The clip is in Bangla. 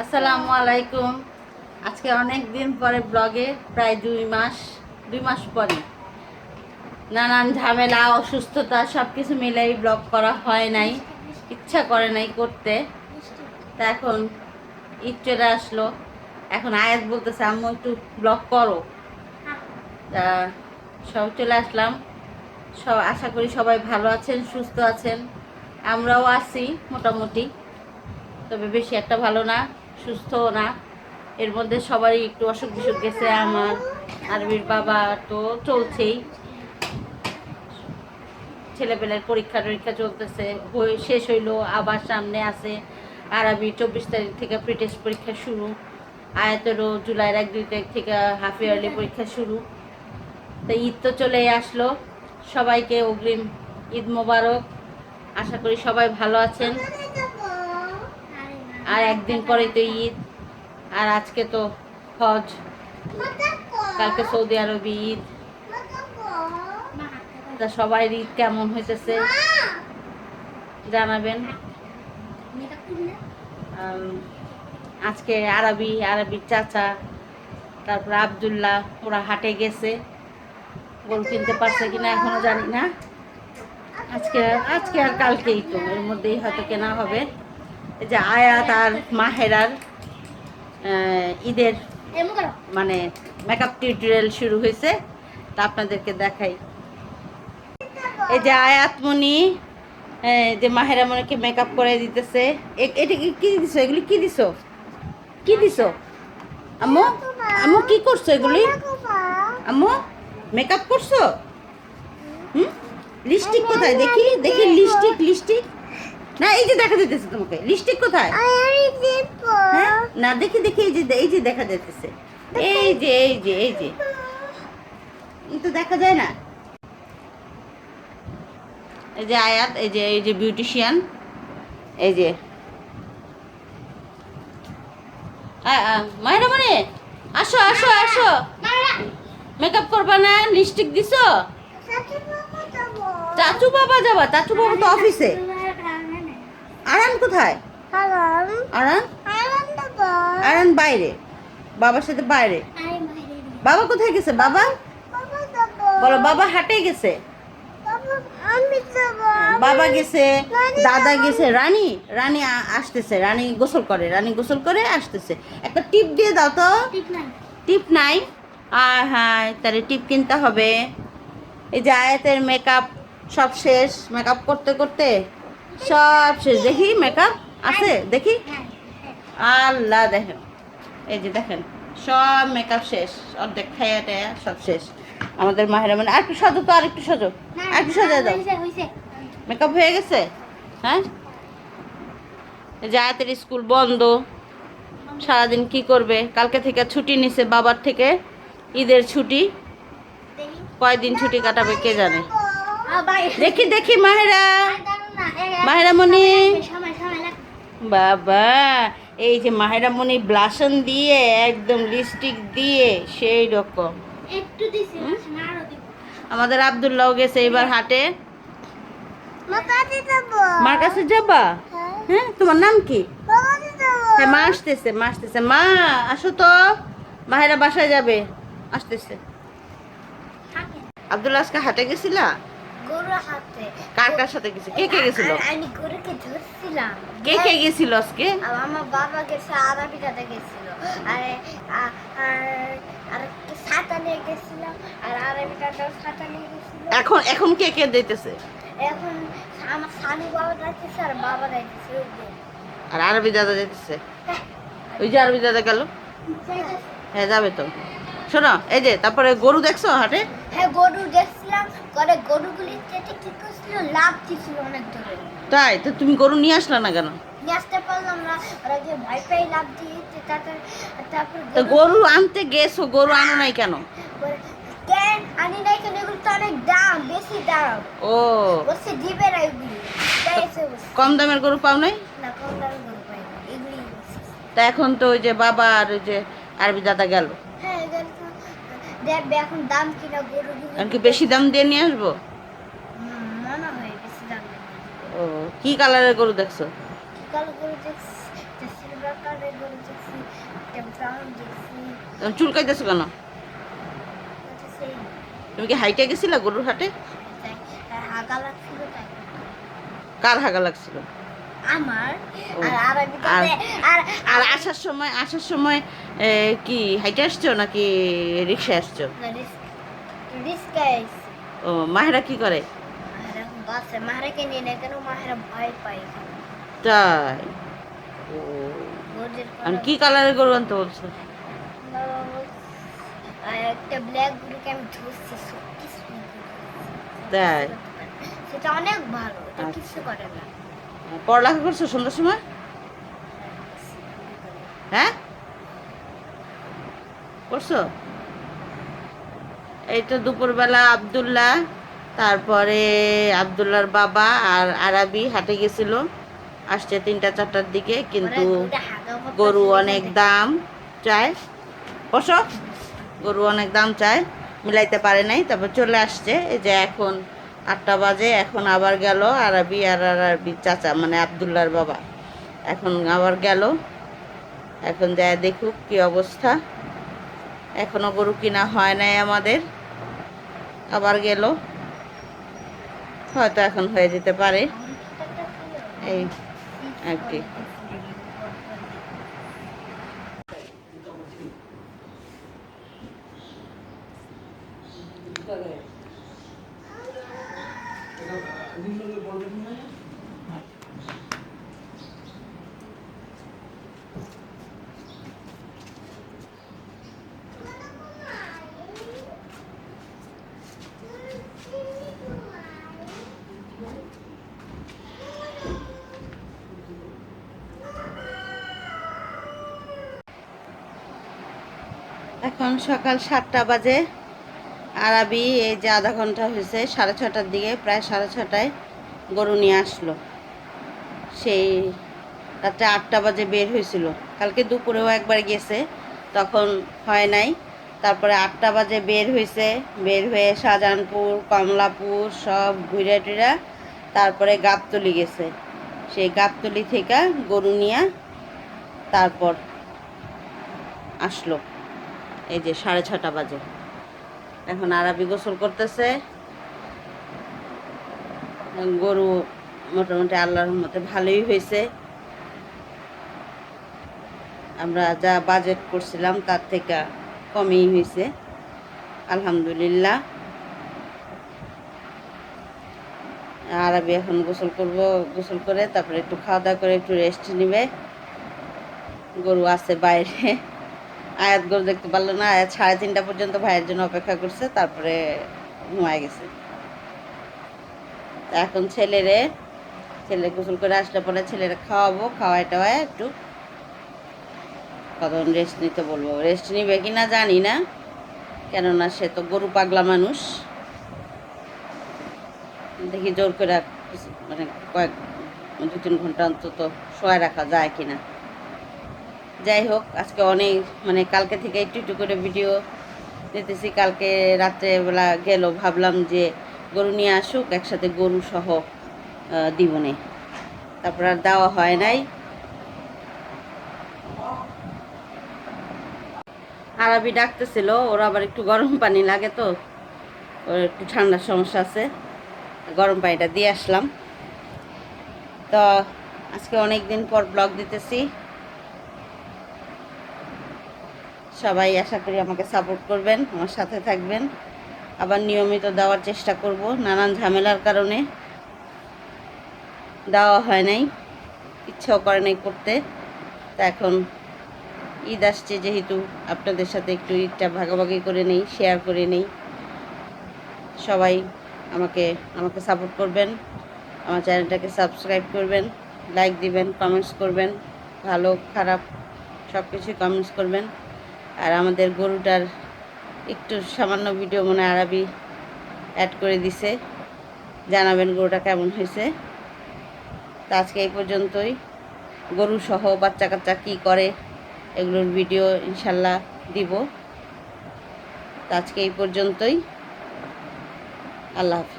আসসালামু আলাইকুম। আজকে অনেক দিন পরে ব্লগে, প্রায় 2 মাস পরে নানান ঝামেলা অসুস্থতা সব কিছু মিলাই ব্লগ করা হয় নাই, ইচ্ছা করে নাই করতে। তা এখন ঈদ চলে আসলো, এখন আয়াত বলতেছে আম্মু একটু ব্লগ করো। তা সব চলে আসলাম। সব আশা করি সবাই ভালো আছেন, সুস্থ আছেন। আমরাও আছি মোটামুটি, তবে বেশি একটা ভালো না, সুস্থও না। এর মধ্যে সবারই একটু অসুখ বিসুখ গেছে। আমার আরবির বাবা তো চলছেই, ছেলেপেলের পরীক্ষা টরীক্ষা চলতেছে, শেষ হইলো, আবার সামনে আছে আরবি 24 তারিখ থেকে প্রি টেস্ট পরীক্ষা শুরু। আয়াতেরও জুলাইয়ের 1-2 তারিখ থেকে হাফ ইয়ারলি পরীক্ষা শুরু। তো ঈদ তো চলেই আসলো, সবাইকে অগ্রিম ঈদ মোবারক। আশা করি সবাই ভালো আছেন। আর একদিন পরেই তো ঈদ, আর আজকে তো হজ, কালকে সৌদি আরবি ঈদ। তা সবাই ঈদ কেমন হইতেছে জানাবেন। আজকে আরবির চাচা, তারপর আবদুল্লাহ, ওরা হাটে গেছে। গরু কিনতে পারছে কিনা এখনো জানি না। আজকে আর কালকেই তো, এর মধ্যেই হয়তো কেনা হবে। এই যে আয়াত আর মাহেরার ঈদের মানে মেকআপ টিউটোরিয়াল শুরু হয়েছে, তা আপনাদেরকে দেখাই। এই যে আয়াতমণি যে মাহেরা মনিকে মেকআপ করে দিতেছে। এটা কি দিছো? এগুলি কি দিছো? কি দিছো আম্মু? আম্মু কি করছো এগুলি? আম্মু মেকআপ করছো? লিপস্টিক কোথায়? দেখি দেখি, লিপস্টিক না, এই যে দেখা যাইতেছে তোমাকে। লিপস্টিক কোথায়? হ্যাঁ না, দেখি দেখি, এই যে দেখা যাইতেছে। এই যে তো দেখা যায় না। এই যে আয়াত, এই যে বিউটিশিয়ান, এই যে মায়েরা মনে আসো আসো আসো। মেকআপ করবা না? লিপস্টিক দিছো? চাচু বাবা যাবা? চাচু বাবা তো অফিসে। আরান কোথায়? আরান বাইরে, বাবার সাথে বাইরে। বাবা কোথায় গেছে? বাবা বলো, বাবা হাটে গেছে। বাবা গেছে, দাদা গেছে, রানী আসতেছে। রানী গোসল করে আসতেছে। একটা টিপ দিয়ে দাও তো। টিপ নাই? আর হ্যাঁ, তাহলে টিপ কিনতে হবে। এই যে আয়াতের মেকআপ সব শেষ, মেকআপ করতে করতে সব শেষ। দেখি মেকআপ আছে, দেখি। আল্লাহ, দেখেন, এই যে দেখেন, সব মেকআপ শেষ, অর্ধেক খাইয়া টাইয়া সব শেষ। আমাদের মাহেরা মানে আর একটু সাজো তো, আর একটু সাজো, আর একটু সাজা দাও। মেকআপ হয়ে গেছে? হ্যাঁ। এই যে আয়াতের স্কুল বন্ধ, সারাদিন কি করবে? কালকে থেকে ছুটি নিছে বাবার থেকে, ঈদের ছুটি। কয়দিন ছুটি কাটাবে কে জানে। দেখি দেখি মাহেরা মনি, বাবা এই যে মাহেরা মনি ব্লাশন দিয়ে একদম লিপস্টিক দিয়ে সেই রকম। আমাদের আব্দুল্লাহ গেছে এবার হাটে। মার কাছে যাবা? হ্যাঁ, তোমার নাম কি? হ্যাঁ, মা আসতেছে, মা আসো তো, মাহেরা বাসায় যাবে, আসতেছে। আব্দুল্লাহ আজকে হাটে গেছিলা? কার সাথে গেছে? কে গেছিল? আমি গরুকে ধরছিলাম। কে গেছিল আজকে? আমার বাবা গেছে, আরবি দাদা গেছিল, আর ছাতা নিয়ে গেছিলাম, আর আরবি দাদাও ছাতা নিয়ে গেছিল। এখন কে দিতেছে? এখন আমার সানি বাবা যাইতেছে, আর বাবা যাইতেছে। আর আরবি দাদা যাইতেছে? ওই যে আরবি দাদা গেল। হ্যাঁ, যাবে তো। শোনো, এই যে তারপরে গরু দেখছো হাটে? হ্যাঁ, গরু দেখছিলাম। গরুগুলি কেটে কি করছিল, লাভ দিছিল অনেক ধরে। তাই তো? তুমি গরু নিয়ে আসলা না কেন? নিয়ে আসতে পারলাম না, ওরা যে ভয় পেয়ে লাভ দিয়েছে। তারপর তো গরু আনতে গেছো, গরু আনো নাই কেন? কেন আনি নাই কেন? এগুলো তো অনেক দাম, বেশি দাম। ও, বসে দিবে না এগুলি। কম দামের গরু পাও নাই? না, কম দামের গরু পাই না, এগুলি। তা এখন তো ওই যে বাবা আর ওই যে আরবি দাদা গেল। হ্যাঁ, দেখবে এখন দাম কিনা গরু। কি বেশি দাম দিয়ে নিয়ে আসবো? মনে হয় বেশি দাম। ও, কি কালারের গরু দেখছো? কালো গরু দেখছি, রাউন্ড দিয়েছি তুমি চুলকাইতেছো কেন? সেই তুমি কি হাইটে গেছিলা গরুর হাটে? হাগা লাগছিল তাই কার হাগা লাগছিল? আমার ও, আর আরবি আর আর আর আসার সময় কি হাইটে আসছো নাকি রিক্সায় আসছো? রিস্ক গাইস ও, মাহেরা কি করে? মাহেরা বাসে মাহেরাকে নিয়ে না কেন মাহেরা ভয় পায় তাই? ও, গরুদের আর কি কালারের গরু আনতে বলছো? একটা ব্ল্যাক গরুকে আমি ধরছি সত্যি তাই? সেটা অনেক ভালো এটা আচ্ছা। কিছু করে না পড়ালেখা করছো সন্ধ্যার সময়? হ্যাঁ, করছো? এই তো দুপুরবেলা আব্দুল্লাহ, তারপরে আব্দুল্লাহর বাবা আর আরাবি হাটে গেছিল, আসছে 3টা-4টার দিকে, কিন্তু গরু অনেক দাম চায়। বসো, গরু অনেক দাম চায়, মিলাইতে পারে নাই, তারপর চলে আসছে। এই যে এখন 8টা বাজে, এখন আবার গেল আরাবি আর আরাবির চাচা মানে আব্দুল্লাহর বাবা, এখন আবার গেল, এখন যায় দেখুক কি অবস্থা। এখনো গরু কিনা হয় নাই আমাদের, আবার গেল, হয়তো এখন হয়ে যেতে পারে, এই আর কি। এখন সকাল 7টা বাজে, আরাবি এই যে আধা ঘন্টা হয়েছে, 6:30টার দিকে, প্রায় 6:30টায় গরু নিয়ে আসলো। সেই রাত্রে 8টা বাজে বের হয়েছিল, কালকে দুপুরেও একবার গেছে, তখন হয় নাই। তারপরে 8টা বাজে বের হয়েছে, বের হয়ে শাহজাহানপুর, কমলাপুর সব ঘুরে টুরে তারপরে গাবতলি গেছে। সেই গাবতলি থেকে গরু নিয়ে তারপর আসলো। এই যে 6:30 বাজে, এখন আরাবি গোসল করতেছে। গরু মোটামুটি আল্লাহর রহমতে ভালোই হয়েছে, আমরা যা বাজেট করছিলাম তার থেকে কমই হয়েছে, আলহামদুলিল্লাহ। আরাবি এখন গোসল করব, গোসল করে তারপরে একটু খাওয়া দাওয়া করে একটু রেস্ট নেবে। গরু আছে বাইরে, আয়াত গরু দেখতে পারলো না, আয়াত 3:30 পর্যন্ত ভাইয়ের জন্য অপেক্ষা করছে, তারপরে ঘুমায় গেছে। এখন ছেলে গোসল করে আসলে পরে ছেলেরা খাওয়াবো, খাওয়াই টাওয়াই একটু কতক্ষণ রেস্ট নিতে বলবো। রেস্ট নিবে কি না জানি না, কেননা সে তো গরু পাগলা মানুষ, দেখি জোর করে মানে কয়েক 2-3 ঘন্টা অন্তত শোয়া রাখা যায় কিনা। যাই হোক, আজকে অনেক মানে কালকে থেকে একটু একটু করে ভিডিও দিতেছি। কালকে রাত্রেবেলা গেল, ভাবলাম যে গরু নিয়ে আসুক, একসাথে গরু সহ দিবনে, তারপর আর দেওয়া হয় নাই। আরাবি ডাকতেছিল, ওর আবার একটু গরম পানি লাগে, তো ওর একটু ঠান্ডার সমস্যা আছে, গরম পানিটা দিয়ে আসলাম। তো আজকে অনেক দিন পর ব্লগ দিতেছি, সবাই আশা করি আমাকে সাপোর্ট করবেন, আমার সাথে থাকবেন। আবার নিয়মিত দেওয়ার চেষ্টা করব, নানান ঝামেলার কারণে দেওয়া হয় নাই, ইচ্ছাও করে নাই করতে। তা এখন ঈদ আসছে যেহেতু, আপনাদের সাথে একটু ঈদটা ভাগাভাগি করে নেই, শেয়ার করে নেই। সবাই আমাকে সাপোর্ট করবেন, আমার চ্যানেলটাকে সাবস্ক্রাইব করবেন, লাইক দিবেন, কমেন্টস করবেন, ভালো খারাপ সব কিছুই কমেন্টস করবেন। আর আমাদের গরুটার একটু সামান্য ভিডিও মনে আরাবি অ্যাড করে দিছে, জানাবেন গরুটা কেমন হয়েছে। তো আজকে এই পর্যন্তই, গরু সহ বাচ্চা কাচ্চা কী করে এগুলোর ভিডিও ইনশাল্লাহ দিব। তো আজকে এই পর্যন্তই, আল্লাহ হাফিজ।